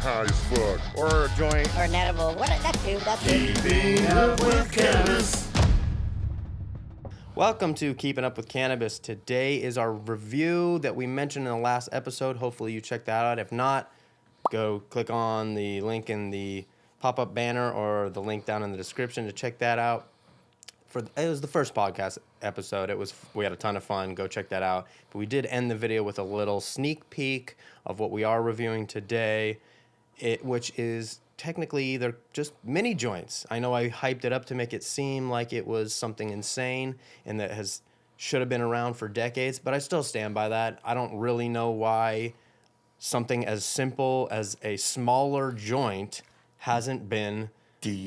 high as fuck. Or a joint. Or an edible. What? That too. That's it. Keeping up with cannabis. Welcome to Keeping Up with Cannabis. Today is our review that we mentioned in the last episode. Hopefully you checked that out. If not, go click on the link in the pop-up banner or the link down in the description to check that out. It was the first podcast episode. We had a ton of fun. Go check that out. But we did end the video with a little sneak peek of what we are reviewing today, which is technically they're just mini joints. I know I hyped it up to make it seem like it was something insane and that should have been around for decades, but I still stand by that. I don't really know why something as simple as a smaller joint hasn't been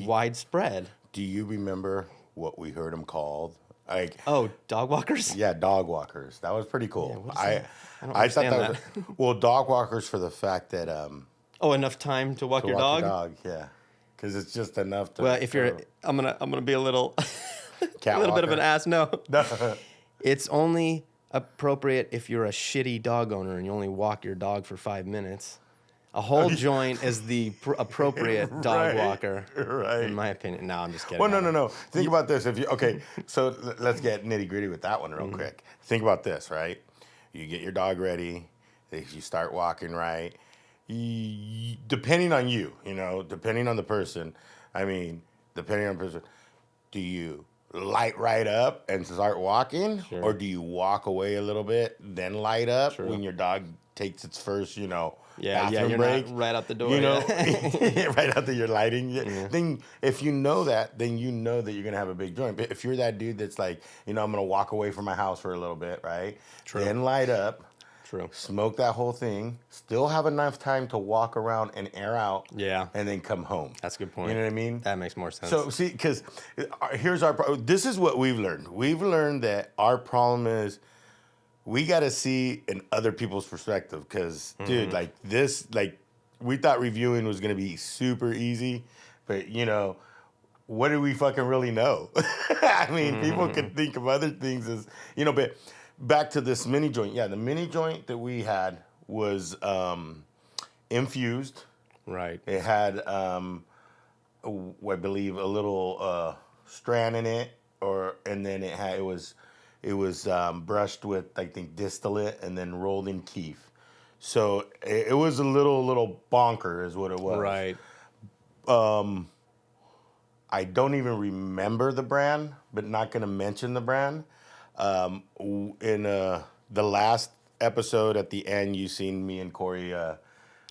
widespread. Do you remember what we heard them called? Dog walkers? Yeah, dog walkers. That was pretty cool. Yeah, I don't understand that. Well, dog walkers for the fact that enough time to walk your dog? Yeah, because it's just enough to. Well, if you're, I'm gonna be a little, cat a little bit of walker. an ass. No, it's only appropriate if you're a shitty dog owner and you only walk your dog for 5 minutes. A whole joint is the appropriate dog walker, right? In my opinion. No, I'm just kidding. Well, no. Think about this. So let's get nitty gritty with that one real quick. Think about this, right? You get your dog ready. You start walking right. Depending on you, depending on the person. Do you light right up and start walking, Sure. or do you walk away a little bit, then light up True. when your dog takes its first, bathroom you're break? not right out the door. Right out there, you're lighting. Yeah. Then if you know that, then you know that you're gonna have a big joint. But if you're that dude that's like, I'm gonna walk away from my house for a little bit, right? True. Then light up. True. Smoke that whole thing. Still have enough time to walk around and air out. Yeah. And then come home. That's a good point. You know what I mean? That makes more sense. So see, because here's this is what we've learned. We've learned that our problem is we got to see in other people's perspective. Because dude, we thought reviewing was gonna be super easy, but what do we fucking really know? I mean, people could think of other things as but. Back to this mini joint. Yeah, the mini joint that we had was infused. Right. It had, I believe, a little strand in it, and then it was brushed with, I think, distillate and then rolled in kief. So it was a little bonker, is what it was. Right. I don't even remember the brand, but not going to mention the brand. In the last episode at the end, you seen me and Corey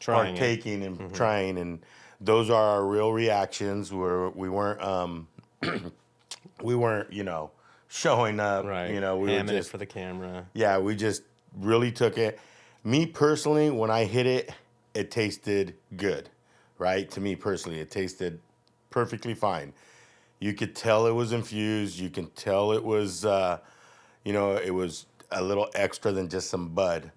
partaking and trying, and those are our real reactions. Where we weren't showing up. Right. We Hamming were it just for the camera. Yeah, we just really took it. Me personally, when I hit it, it tasted good. Right? To me personally, it tasted perfectly fine. You could tell it was infused. You can tell it was. It was a little extra than just some bud.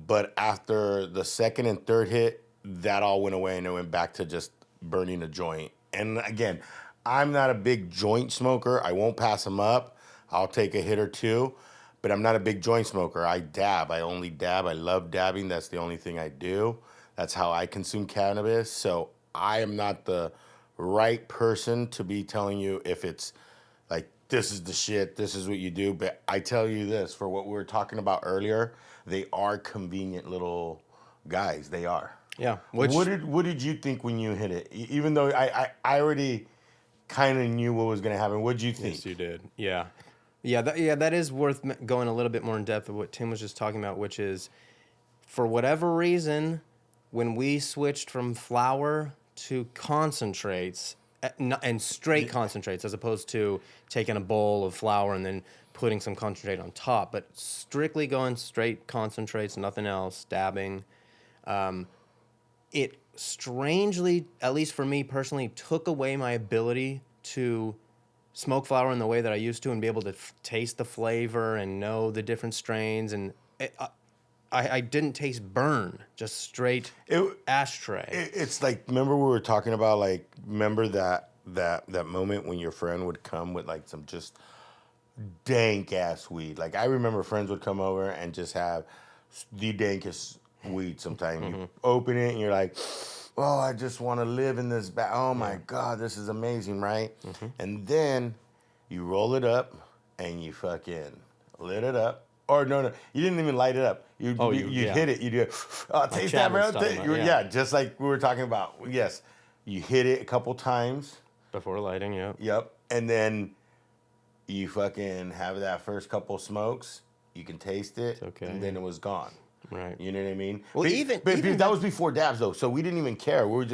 But after the second and third hit, that all went away and it went back to just burning a joint. And again, I'm not a big joint smoker. I won't pass them up. I'll take a hit or two, but I'm not a big joint smoker. I dab. I only dab. I love dabbing. That's the only thing I do. That's how I consume cannabis. So I am not the right person to be telling you if it's like, this is the shit, this is what you do. But I tell you this, for what we were talking about earlier, they are convenient little guys. They are. Yeah. What did you think when you hit it? Even though I already kind of knew what was going to happen. What did you think? Yes, you did. Yeah. That is worth going a little bit more in depth of what Tim was just talking about, which is, for whatever reason, when we switched from flower to concentrates, and straight concentrates, as opposed to taking a bowl of flour and then putting some concentrate on top, but strictly going straight concentrates, nothing else, dabbing. It strangely, at least for me personally, took away my ability to smoke flower in the way that I used to and be able to taste the flavor and know the different strains. And I didn't taste burn, just straight ashtray. It's like, remember we were talking about, remember that moment when your friend would come with some just dank ass weed. I remember friends would come over and just have the dankest weed sometimes. You open it and you're like, oh, I just want to live in this bag. Oh my God, this is amazing, right? And then you roll it up and you fucking lit it up. Or no, you didn't even light it up. You hit it. You do, oh, taste that, bro. Yeah, just like we were talking about. Yes, you hit it a couple times. Before lighting, Yep. And then you fucking have that first couple smokes. You can taste it. okay. And then it was gone. Right. You know what I mean? Well, but even that was before dabs, though, so we didn't even care. We were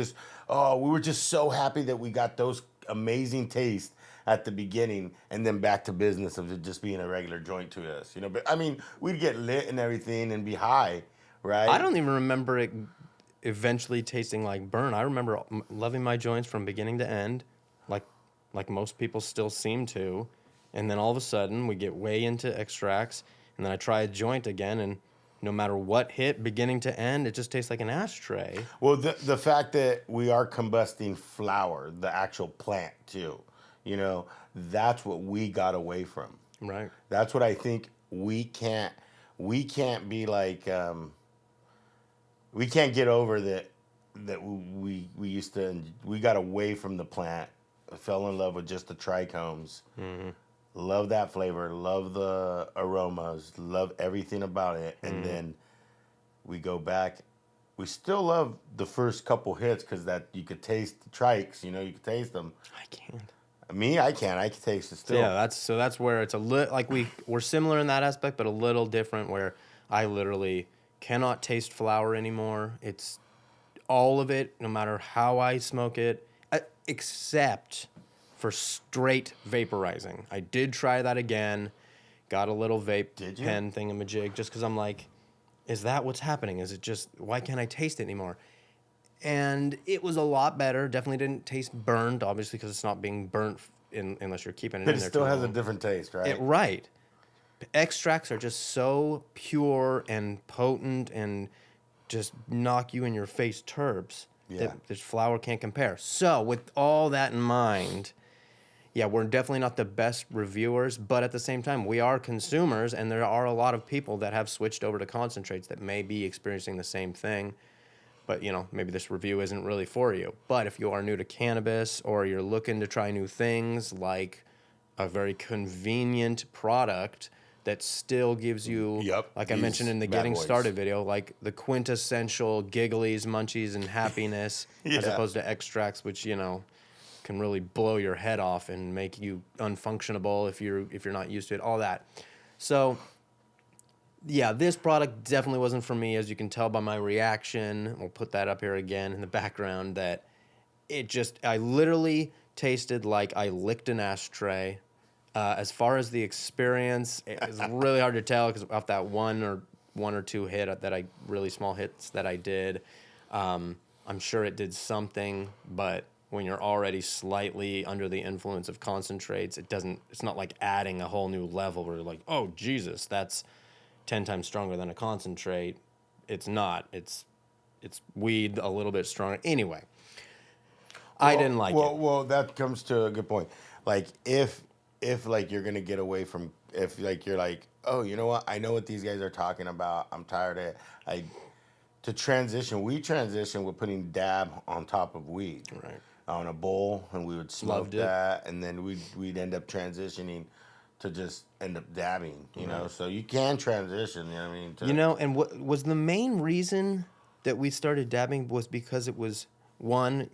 just so happy that we got those amazing tastes at the beginning, and then back to business of it just being a regular joint to us. You know, but I mean, we'd get lit and everything and be high, right? I don't even remember it eventually tasting like burn. I remember loving my joints from beginning to end, like most people still seem to, and then all of a sudden we get way into extracts, and then I try a joint again, and no matter what hit, beginning to end, it just tastes like an ashtray. Well, the fact that we are combusting flower, the actual plant too, you know, that's what we got away from. Right. That's what I think we can't be like, we can't get over that we used to, we got away from the plant, fell in love with just the trichomes. Love that flavor, love the aromas, love everything about it. And then we go back. We still love the first couple hits because that you could taste the trikes, you know, you could taste them. I can't. Me, I can. I can taste it still. Yeah, that's where it's a little like we're similar in that aspect, but a little different. Where I literally cannot taste flower anymore. It's all of it, no matter how I smoke it, except for straight vaporizing. I did try that again. Got a little vape pen thingamajig just because I'm like, is that what's happening? Is it just why can't I taste it anymore? And it was a lot better. Definitely didn't taste burned, obviously, because it's not being burnt unless you're keeping it in there. But it still has long. a different taste, right? Right. Extracts are just so pure and potent and just knock you in your face terps that this flower can't compare. So with all that in mind, yeah, we're definitely not the best reviewers, but at the same time, we are consumers, and there are a lot of people that have switched over to concentrates that may be experiencing the same thing. But, you know, maybe this review isn't really for you. But if you are new to cannabis or you're looking to try new things like a very convenient product that still gives you, like I mentioned in the Getting Started video, like the quintessential gigglies, munchies, and happiness, as opposed to extracts, which, you know, can really blow your head off and make you unfunctionable if you're not used to it, all that. So yeah, this product definitely wasn't for me, as you can tell by my reaction. We'll put that up here again in the background, that I literally tasted like I licked an ashtray. As far as the experience, it's really hard to tell because off that one or two really small hits that I did, I'm sure it did something, but when you're already slightly under the influence of concentrates, it's not like adding a whole new level where you're like, oh, Jesus, that's 10 times stronger than a concentrate. It's not. It's weed a little bit stronger. Anyway, I didn't like it. Well, that comes to a good point. Like if like you're gonna get away from, if like you're like, oh, you know what? I know what these guys are talking about. I'm tired of it. We transition with putting dab on top of weed. Right. On a bowl, and we would smoke that, and then we'd end up transitioning to just end up dabbing, you know? So you can transition, you know what I mean? And what was the main reason that we started dabbing was because it was, one,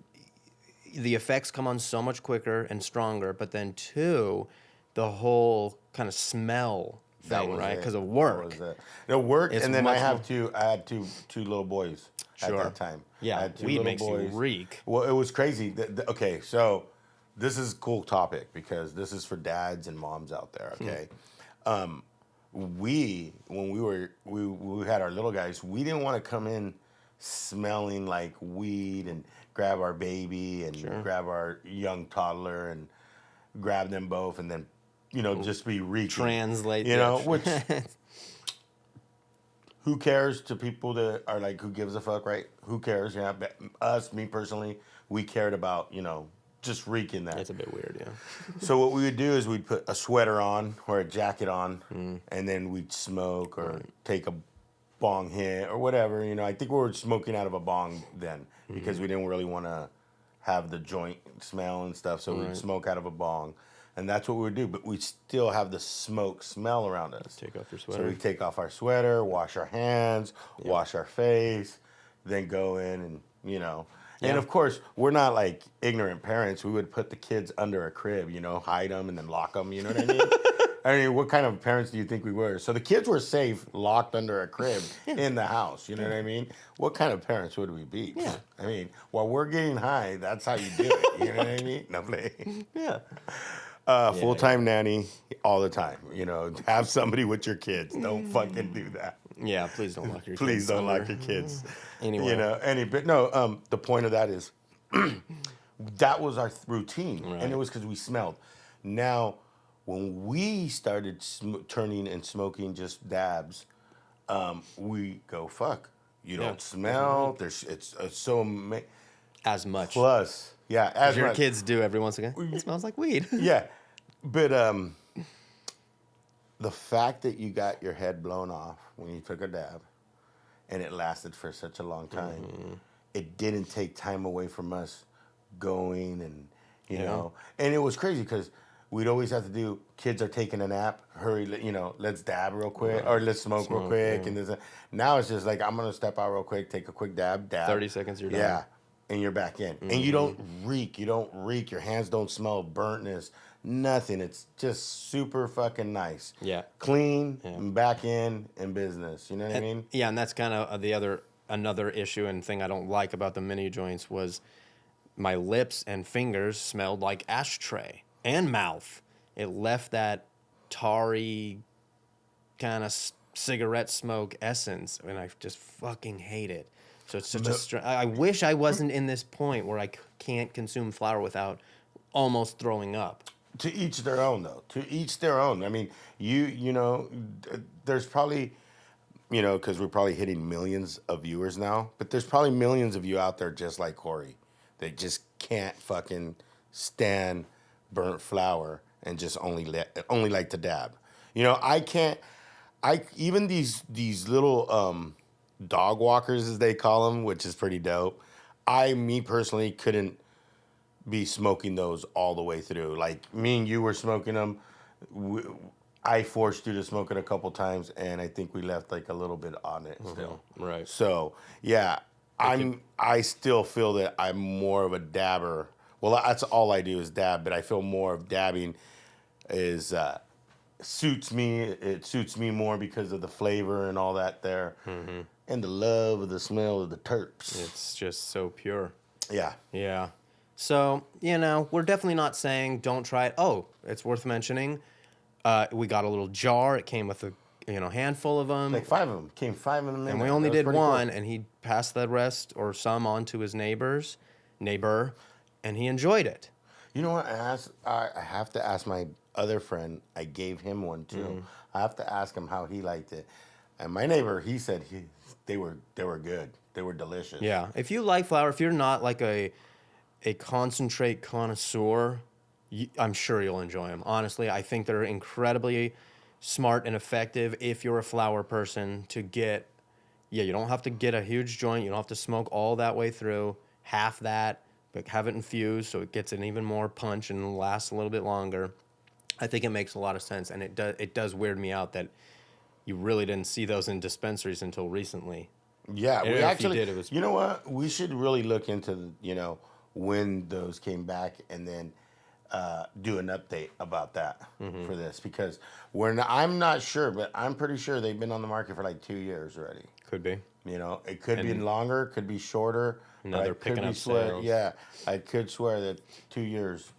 the effects come on so much quicker and stronger, but then two, the whole kind of smell thing, right? Because of work. It worked, and then I had two little boys at that time. Yeah, weed makes you reek. Well, it was crazy. Okay, so this is a cool topic because this is for dads and moms out there, okay? When we had our little guys, we didn't want to come in smelling like weed and grab our baby and grab our young toddler and grab them both and then, you know, just be reeking. Translate. You know, which, who cares to people that are like, who gives a fuck, right? Who cares? Yeah, but me personally, we cared about, you know, just reeking that. That's a bit weird, yeah. So what we would do is we'd put a sweater on or a jacket on, and then we'd smoke or take a bong hit or whatever. You know, I think we were smoking out of a bong then because we didn't really want to have the joint smell and stuff. So we'd smoke out of a bong. And that's what we would do. But we still have the smoke smell around us. Take off your sweater. So we take off our sweater, wash our hands, wash our face, then go in and, you know. And of course, we're not like ignorant parents. We would put the kids under a crib, you know, hide them and then lock them. You know what I mean? I mean, what kind of parents do you think we were? So the kids were safe, locked under a crib in the house. You know what I mean? What kind of parents would we be? Yeah. I mean, while we're getting high, that's how you do it. You know what I mean? No play. Yeah. Full-time nanny all the time. You know, have somebody with your kids. Don't fucking do that. Yeah, please don't lock your kids. Please don't under. lock your kids. Anyway. You know, but no, the point of that is that was our routine. Right. And it was because we smelled. Now, when we started turning and smoking just dabs, we go, fuck, you don't smell. It's so as much. plus. Yeah, as your much. kids do every once again. It smells like weed. Yeah, but the fact that you got your head blown off when you took a dab, and it lasted for such a long time, it didn't take time away from us going and you know, and it was crazy because we'd always have to do. Kids are taking a nap. Hurry, you know, let's dab real quick or let's smoke real quick. And this. Now it's just like I'm gonna step out real quick, take a quick dab. 30 seconds, you're done. Yeah. And you're back in. And you don't reek. Your hands don't smell burntness. Nothing. It's just super fucking nice. Yeah. Clean, back in business. You know what I mean? Yeah, and that's kind of another issue and thing I don't like about the mini joints was my lips and fingers smelled like ashtray and mouth. It left that tarry kind of cigarette smoke essence, and I just fucking hate it. So it's such I wish I wasn't in this point where I can't consume flower without almost throwing up. To each their own, though. To each their own. I mean, you know, there's probably, you know, because we're probably hitting millions of viewers now, but there's probably millions of you out there just like Corey. They just can't fucking stand burnt flower and just only like to dab. You know, even these little dog walkers, as they call them, which is pretty dope. Me personally, couldn't be smoking those all the way through. Like me and you were smoking them. I forced you to smoke it a couple times, and I think we left like a little bit on it still. Right. So yeah, I still feel that I'm more of a dabber. Well, that's all I do is dab, but I feel more of dabbing is suits me. It suits me more because of the flavor and all that there. And the love of the smell of the terps. It's just so pure. Yeah. Yeah. So, you know, we're definitely not saying don't try it. Oh, it's worth mentioning. We got a little jar. It came with a handful of them. Like 5 of them. Came 5 of them in and there. we only did one, cool. and he passed the rest or some on to his neighbor, and he enjoyed it. You know what? I have to ask my other friend. I gave him one too. I have to ask him how he liked it. And my neighbor, he said they were good. They were delicious. Yeah. If you like flower, if you're not like a concentrate connoisseur, I'm sure you'll enjoy them. Honestly, I think they're incredibly smart and effective if you're a flower person to get. Yeah, you don't have to get a huge joint. You don't have to smoke all that way through. Half that, but have it infused so it gets an even more punch and lasts a little bit longer. I think it makes a lot of sense, and it does weird me out that you really didn't see those in dispensaries until recently. Yeah, we actually did. It was. You know what? We should really look into when those came back and then do an update about that for this because I'm not sure, but I'm pretty sure they've been on the market for like 2 years already. Could be. It could be longer, could be shorter. Now they're picking up sales. Yeah, I could swear that 2 years.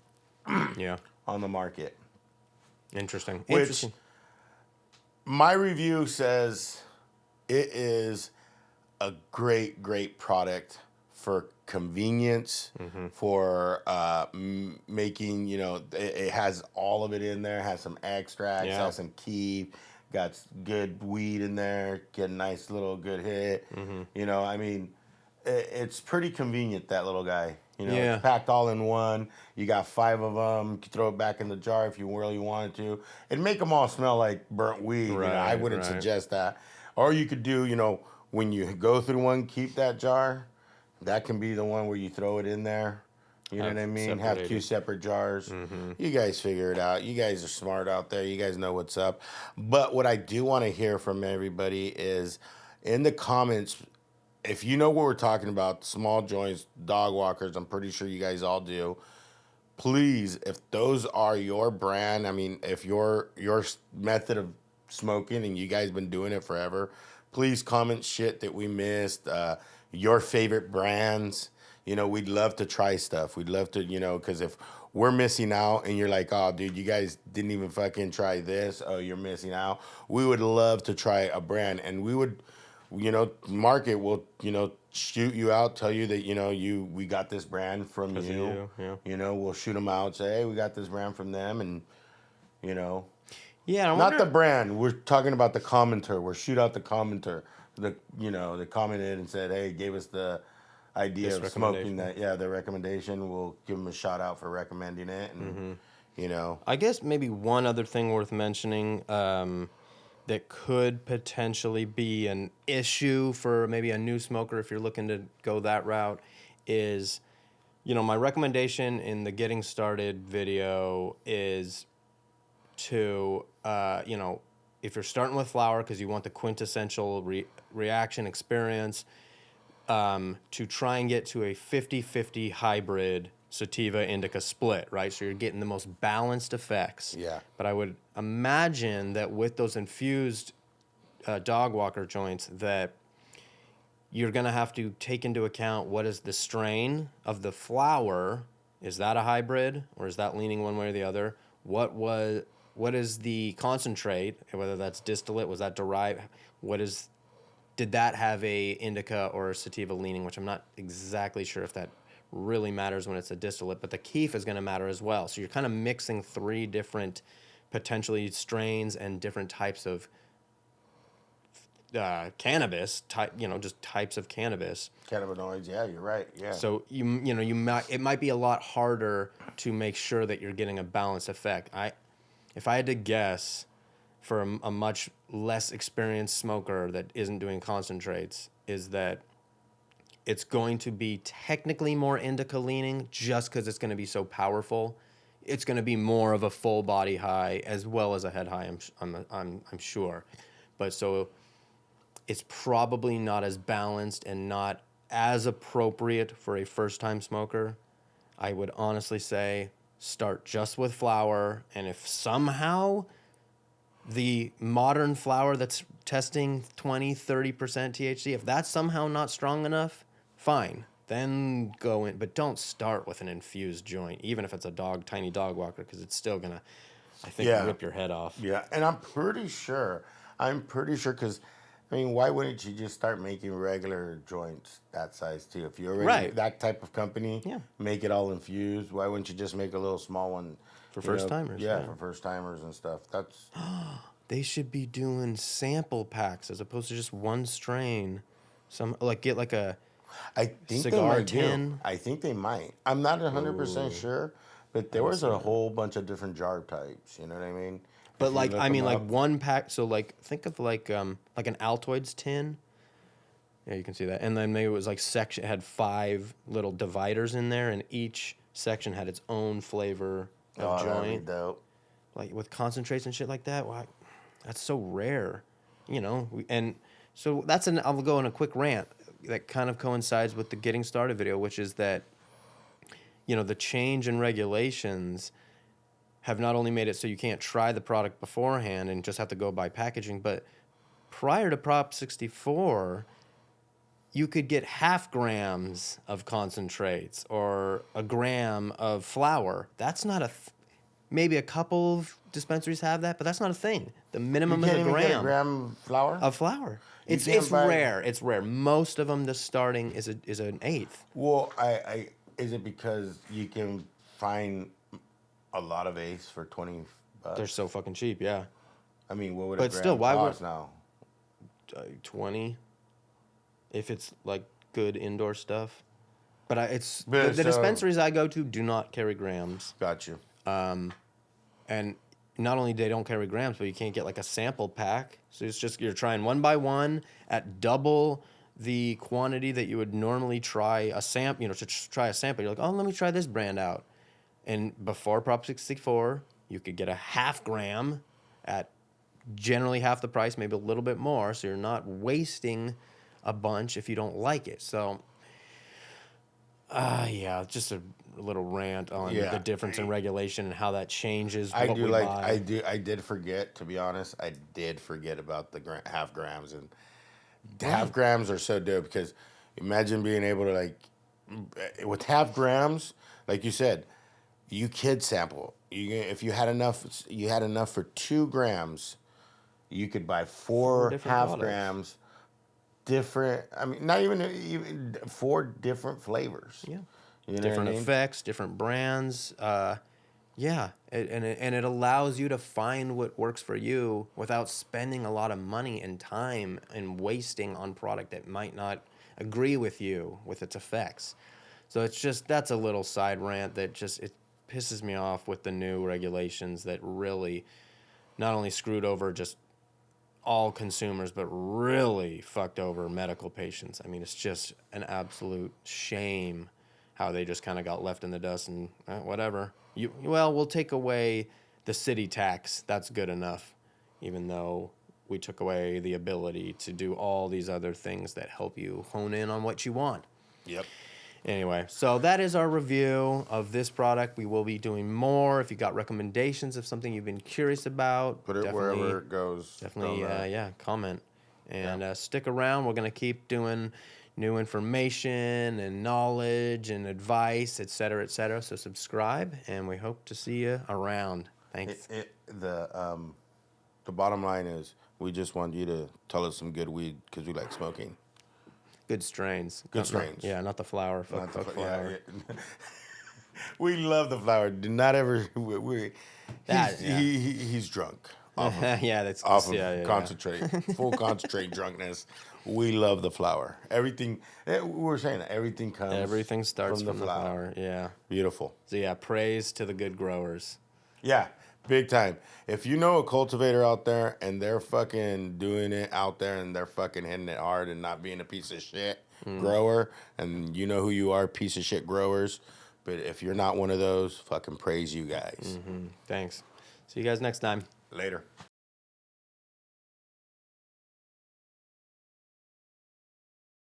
Yeah. On the market. Interesting. Which my review says it is a great product for convenience, for making, it has all of it in there, has some extracts, has some kief, got good weed in there, get a nice little good hit. I mean, it's pretty convenient, that little guy. It's packed all in one. You got 5 of them. You can throw it back in the jar if you really wanted to. It'd make them all smell like burnt weed. Right, I wouldn't suggest that. Or you could do, when you go through one, keep that jar. That can be the one where you throw it in there. You know what I mean? Have separated. 2 separate jars. You guys figure it out. You guys are smart out there. You guys know what's up. But what I do want to hear from everybody is in the comments, if you know what we're talking about, small joints, dog walkers, I'm pretty sure you guys all do. Please, if those are your brand, I mean, if your method of smoking and you guys been doing it forever, please comment shit that we missed, your favorite brands. We'd love to try stuff. We'd love to, because if we're missing out and you're like, oh, dude, you guys didn't even fucking try this. Oh, you're missing out. We would love to try a brand, and we would, market will, shoot you out, tell you that, we got this brand from you. Yeah. We'll shoot them out, say, hey, we got this brand from them, and, Yeah, not the brand. We're talking about the commenter. We'll shoot out the commenter. That commented and said, hey, gave us the idea of smoking that. Yeah, the recommendation. We'll give them a shout out for recommending it, and I guess maybe one other thing worth mentioning that could potentially be an issue for maybe a new smoker if you're looking to go that route is, my recommendation in the getting started video is to, if you're starting with flower because you want the quintessential reaction experience, to try and get to a 50-50 hybrid sativa indica split, right? So you're getting the most balanced effects. Yeah. But I would imagine that with those infused dog walker joints that you're going to have to take into account what is the strain of the flower. Is that a hybrid or is that leaning one way or the other? What is the concentrate, whether that's distillate, was that derived? Did that have a indica or a sativa leaning, which I'm not exactly sure if that really matters when it's a distillate, but the kief is going to matter as well. So you're kind of mixing 3 different potentially strains and different types of cannabis, just types of cannabis. Cannabinoids, yeah, you're right. Yeah. So it might be a lot harder to make sure that you're getting a balanced effect. If I had to guess, for a much less experienced smoker that isn't doing concentrates, is that it's going to be technically more indica leaning just because it's going to be so powerful. It's going to be more of a full body high as well as a head high. I'm sure, but so it's probably not as balanced and not as appropriate for a first time smoker. I would honestly say start just with flower, and if somehow the modern flower that's testing 20-30% THC, if that's somehow not strong enough, fine, then go in. But don't start with an infused joint, even if it's a tiny dog walker, because it's still gonna, I think, rip your head off. Yeah, and I'm pretty sure, because, why wouldn't you just start making regular joints that size too? If you're already that type of company, make it all infused. Why wouldn't you just make a little small one? For first timers. Yeah, for first timers and stuff. That's they should be doing sample packs as opposed to just one strain. Get like a I think cigar they might tin. do. I think they might. I'm not 100% sure, but there was a whole bunch of different jar types. You know what I mean? But like one pack. So think of like an Altoids tin. Yeah, you can see that. And then maybe it was it had 5 little dividers in there, and each section had its own flavor of joint. That'd be dope. Like with concentrates and shit like that. Wow, that's so rare, And so I'll go on a quick rant that kind of coincides with the getting started video, which is that, the change in regulations have not only made it so you can't try the product beforehand and just have to go by packaging, but prior to Prop 64, you could get 0.5 grams of concentrates or 1 gram of flour. That's not maybe a couple of dispensaries have that, but that's not a thing. The minimum is 1 gram. Get a gram flour? Of flour. It's rare. It's rare. Most of them, the starting is an 1/8. Well, is it because you can find a lot of Ace for $20? They're so fucking cheap, yeah. What would but a gram still, why cost now? 20, if it's like good indoor stuff. But the dispensaries I go to do not carry grams. Got you. And not only they don't carry grams, but you can't get like a sample pack. So it's just you're trying one by one at double the quantity that you would normally try a sample. Try a sample, you're like, oh, let me try this brand out. And before Prop 64, you could get a half gram at generally half the price, maybe a little bit more. So you're not wasting a bunch if you don't like it. So, yeah, just a little rant on the difference in regulation and how that changes what we buy. I did forget, to be honest. I did forget about the half grams, and half grams are so dope because imagine being able to with half grams, like you said, you could sample. If you had enough for 2 grams, you could buy 4 half products. grams. Different. I mean, not even 4 different flavors. Yeah. You know Different what I mean? effects, different brands. Yeah, it allows you to find what works for you without spending a lot of money and time and wasting on product that might not agree with you with its effects. So that's a little side rant that it pisses me off with the new regulations that really not only screwed over just all consumers, but really fucked over medical patients. I mean, it's just an absolute shame how they just kind of got left in the dust and whatever. We'll take away the city tax. That's good enough, even though we took away the ability to do all these other things that help you hone in on what you want. Yep. Anyway, so that is our review of this product. We will be doing more. If you got recommendations of something you've been curious about, Put it wherever it goes. Definitely, comment. And stick around. We're going to keep doing new information and knowledge and advice, et cetera, et cetera. So subscribe, and we hope to see you around. Thanks. The bottom line is we just want you to tell us some good weed because we like smoking. Good strains. Good strains. Yeah, not the flower. Fuck flower. Yeah. We love the flower. Do not ever. He's drunk. That's Off of concentrate, full concentrate drunkenness. We love the flower. Everything. We were saying that everything comes. Everything starts from the flower. Yeah. Beautiful. So yeah, praise to the good growers. Yeah, big time. If you know a cultivator out there and they're fucking doing it out there and they're fucking hitting it hard and not being a piece of shit grower, and you know who you are, piece of shit growers. But if you're not one of those, fucking praise you guys. Thanks. See you guys next time. Later.